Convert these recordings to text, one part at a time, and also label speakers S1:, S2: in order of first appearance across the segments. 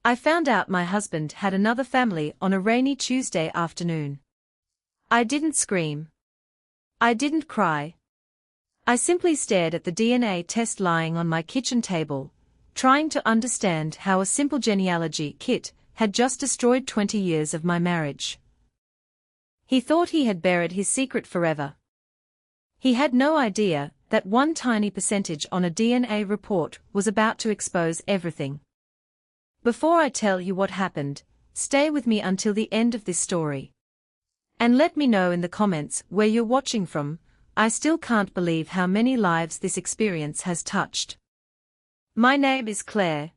S1: I found out my husband had another family on a rainy Tuesday afternoon. I didn't scream. I didn't cry. I simply stared at the DNA test lying on my kitchen table, trying to understand how a simple genealogy kit had just destroyed 20 years of my marriage. He thought he had buried his secret forever. He had no idea that one tiny percentage on a DNA report was about to expose everything. Before I tell you what happened, stay with me until the end of this story. And let me know in the comments where you're watching from. I still can't believe how many lives this experience has touched. My name is Claire.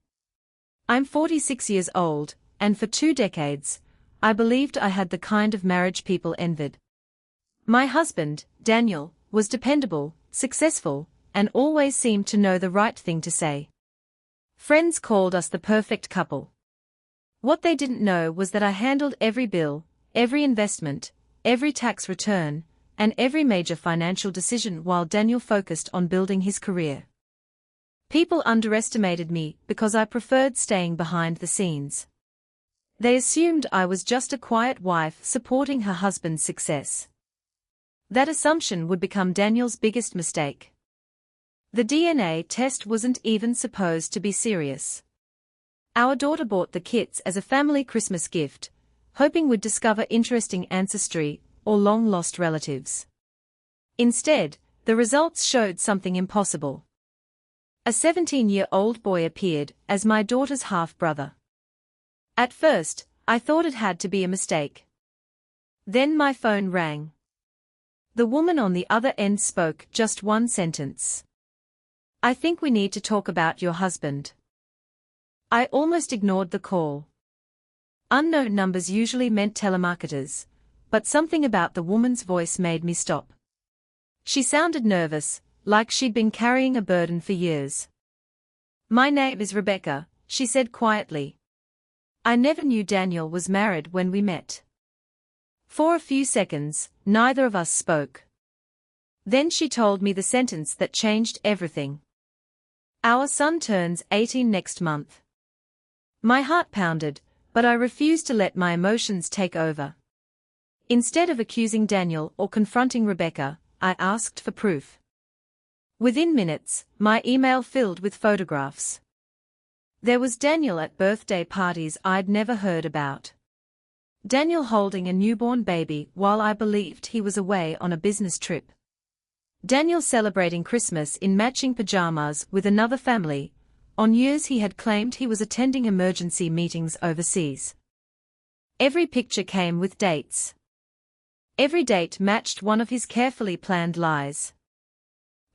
S1: I'm 46 years old, and for 2 decades, I believed I had the kind of marriage people envied. My husband, Daniel, was dependable, successful, and always seemed to know the right thing to say. Friends called us the perfect couple. What they didn't know was that I handled every bill, every investment, every tax return, and every major financial decision while Daniel focused on building his career. People underestimated me because I preferred staying behind the scenes. They assumed I was just a quiet wife supporting her husband's success. That assumption would become Daniel's biggest mistake. The DNA test wasn't even supposed to be serious. Our daughter bought the kits as a family Christmas gift, hoping we'd discover interesting ancestry or long-lost relatives. Instead, the results showed something impossible. A 17-year-old boy appeared as my daughter's half-brother. At first, I thought it had to be a mistake. Then my phone rang. The woman on the other end spoke just one sentence. "I think we need to talk about your husband." I almost ignored the call. Unknown numbers usually meant telemarketers, but something about the woman's voice made me stop. She sounded nervous, like she'd been carrying a burden for years. "My name is Rebecca," she said quietly. "I never knew Daniel was married when we met." For a few seconds, neither of us spoke. Then she told me the sentence that changed everything. "Our son turns 18 next month." My heart pounded, but I refused to let my emotions take over. Instead of accusing Daniel or confronting Rebecca, I asked for proof. Within minutes, my email filled with photographs. There was Daniel at birthday parties I'd never heard about. Daniel holding a newborn baby while I believed he was away on a business trip. Daniel celebrating Christmas in matching pajamas with another family. On years he had claimed he was attending emergency meetings overseas. Every picture came with dates. Every date matched one of his carefully planned lies.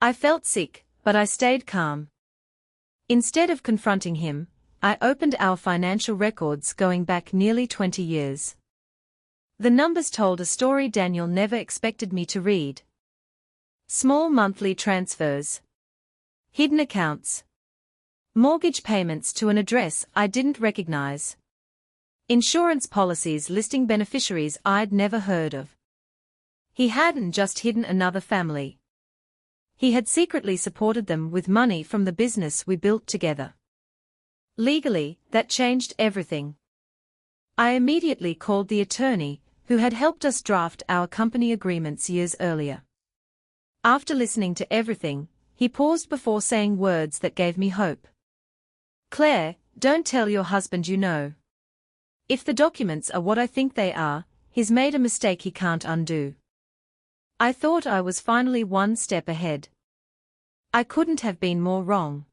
S1: I felt sick, but I stayed calm. Instead of confronting him, I opened our financial records going back nearly 20 years. The numbers told a story Daniel never expected me to read. Small monthly transfers. Hidden accounts. Mortgage payments to an address I didn't recognize. Insurance policies listing beneficiaries I'd never heard of. He hadn't just hidden another family. He had secretly supported them with money from the business we built together. Legally, that changed everything. I immediately called the attorney who had helped us draft our company agreements years earlier. After listening to everything, he paused before saying words that gave me hope. "Claire, don't tell your husband you know. If the documents are what I think they are, he's made a mistake he can't undo." I thought I was finally one step ahead. I couldn't have been more wrong.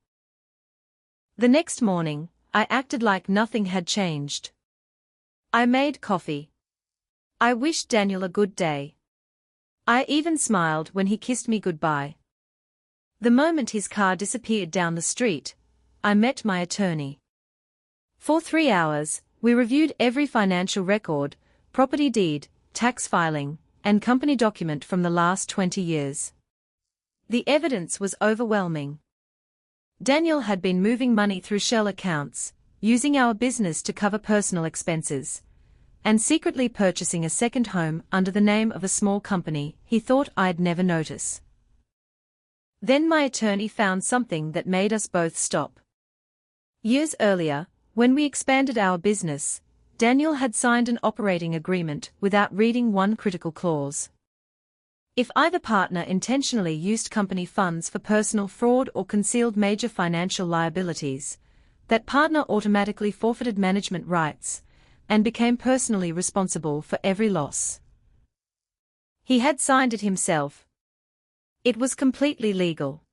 S1: The next morning, I acted like nothing had changed. I made coffee. I wished Daniel a good day. I even smiled when he kissed me goodbye. The moment his car disappeared down the street, I met my attorney. For 3 hours, we reviewed every financial record, property deed, tax filing, and company document from the last 20 years. The evidence was overwhelming. Daniel had been moving money through shell accounts, using our business to cover personal expenses, and secretly purchasing a second home under the name of a small company he thought I'd never notice. Then my attorney found something that made us both stop. Years earlier, When we expanded our business, Daniel had signed an operating agreement without reading one critical clause. If either partner intentionally used company funds for personal fraud or concealed major financial liabilities, that partner automatically forfeited management rights and became personally responsible for every loss. He had signed it himself. It was completely legal.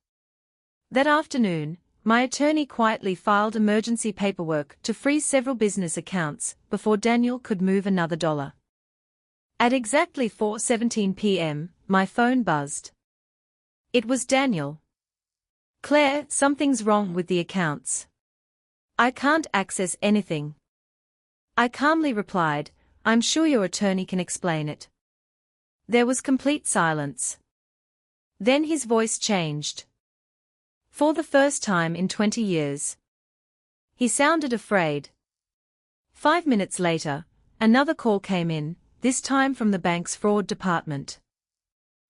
S1: That afternoon, my attorney quietly filed emergency paperwork to freeze several business accounts before Daniel could move another dollar. At exactly 4:17 p.m., my phone buzzed. It was Daniel. "Claire, something's wrong with the accounts. I can't access anything." I calmly replied, "I'm sure your attorney can explain it." There was complete silence. Then his voice changed. For the first time in 20 years. He sounded afraid. 5 minutes later, another call came in, this time from the bank's fraud department.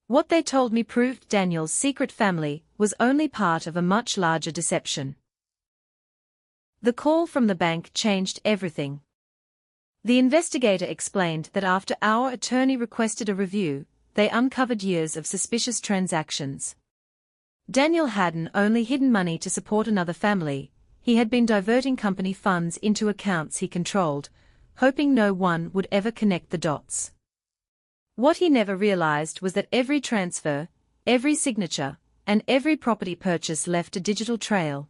S1: What they told me proved Daniel's secret family was only part of a much larger deception. The call from the bank changed everything. The investigator explained that after our attorney requested a review, they uncovered years of suspicious transactions. Daniel hadn't only hidden money to support another family, he had been diverting company funds into accounts he controlled, hoping no one would ever connect the dots. What he never realized was that every transfer, every signature, and every property purchase left a digital trail.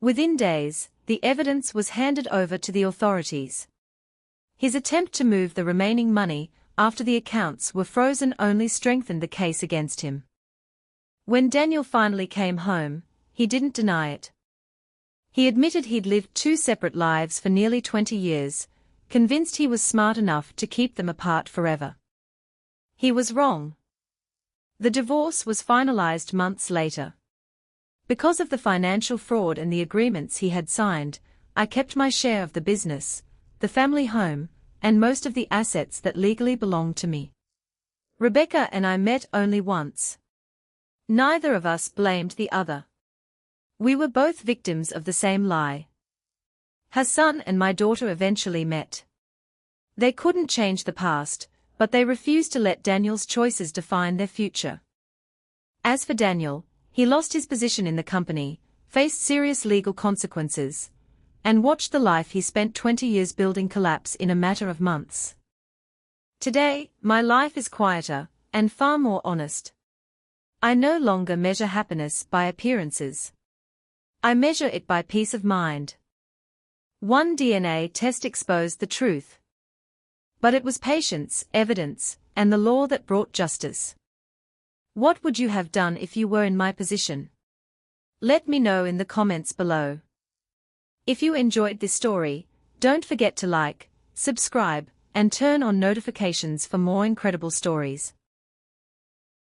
S1: Within days, the evidence was handed over to the authorities. His attempt to move the remaining money after the accounts were frozen only strengthened the case against him. When Daniel finally came home, he didn't deny it. He admitted he'd lived two separate lives for nearly 20 years, convinced he was smart enough to keep them apart forever. He was wrong. The divorce was finalized months later. Because of the financial fraud and the agreements he had signed, I kept my share of the business, the family home, and most of the assets that legally belonged to me. Rebecca and I met only once. Neither of us blamed the other. We were both victims of the same lie. Her son and my daughter eventually met. They couldn't change the past, but they refused to let Daniel's choices define their future. As for Daniel, he lost his position in the company, faced serious legal consequences, and watched the life he spent 20 years building collapse in a matter of months. Today, my life is quieter, and far more honest. I no longer measure happiness by appearances. I measure it by peace of mind. One DNA test exposed the truth. But it was patience, evidence, and the law that brought justice. What would you have done if you were in my position? Let me know in the comments below. If you enjoyed this story, don't forget to like, subscribe, and turn on notifications for more incredible stories.